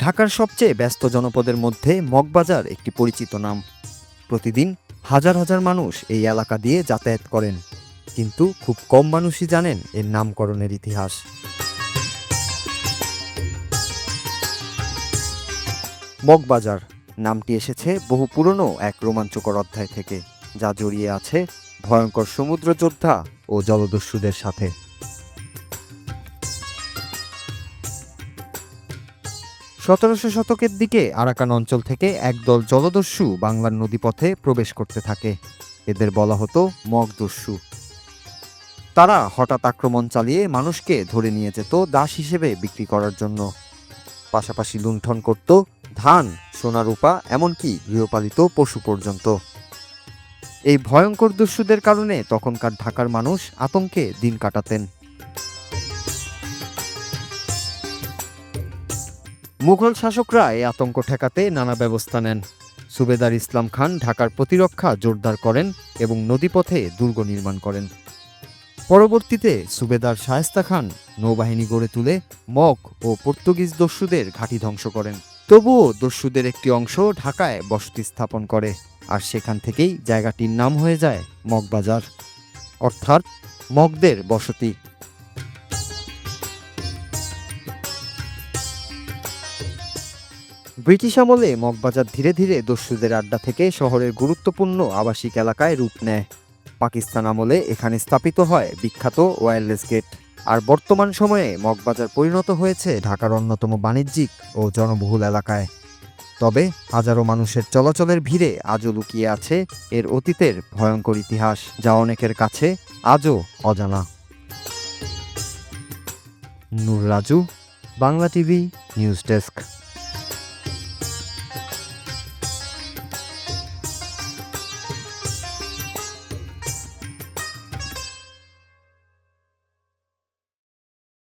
ঢাকার সবচেয়ে ব্যস্ত জনপদের মধ্যে মগবাজার একটি পরিচিত নাম। প্রতিদিন হাজার হাজার মানুষ এই এলাকা দিয়ে যাতায়াত করেন, কিন্তু খুব কম মানুষই জানেন এর নামকরণের ইতিহাস। মগবাজার নামটি এসেছে বহু পুরনো এক রোমাঞ্চকর অধ্যায় থেকে, যা জড়িয়ে আছে ভয়ঙ্কর সমুদ্র যোদ্ধা ও জলদস্যুদের সাথে। 1700 শতকের দিকে আরাকান অঞ্চল থেকে একদল জলদস্যু বাংলার নদীপথে প্রবেশ করতে থাকে। এদের বলা হতো মগদস্যু। তারা হঠাৎ আক্রমণ চালিয়ে মানুষকে ধরে নিয়ে যেত দাস হিসেবে বিক্রি করার জন্য। পাশাপাশি লুণ্ঠন করত ধান, সোনা রূপা, এমনকি গৃহপালিত পশু পর্যন্ত। এই ভয়ঙ্কর দস্যুদের কারণে তখনকার ঢাকার মানুষ আতঙ্কে দিন কাটাতেন। মুঘল শাসকরা এই আতঙ্ক ঠেকাতে নানা ব্যবস্থা নেন। সুবেদার ইসলাম খান ঢাকার প্রতিরক্ষা জোরদার করেন এবং নদীপথে দুর্গ নির্মাণ করেন। পরবর্তীতে সুবেদার শায়েস্তা খান নৌবাহিনী গড়ে তুলে মগ ও পর্তুগিজ দস্যুদের ঘাঁটি ধ্বংস করেন। তবুও দস্যুদের একটি অংশ ঢাকায় বসতি স্থাপন করে, আর সেখান থেকেই জায়গাটির নাম হয়ে যায় মগবাজার, অর্থাৎ মগদের বসতি। ব্রিটিশ আমলে মগবাজার ধীরে ধীরে দস্যুদের আড্ডা থেকে শহরের গুরুত্বপূর্ণ আবাসিক এলাকায় রূপ নেয়। পাকিস্তান আমলে এখানে স্থাপিত হয় বিখ্যাত ওয়্যারলেস গেট, আর বর্তমান সময়ে মগবাজার পরিণত হয়েছে ঢাকার অন্যতম বাণিজ্যিক ও জনবহুল এলাকায়। তবে হাজারো মানুষের চলাচলের ভিড়ে আজও লুকিয়ে আছে এর অতীতের ভয়ঙ্কর ইতিহাস, যা অনেকের কাছে আজও অজানা। Nur Raju, Bangla TV news desk.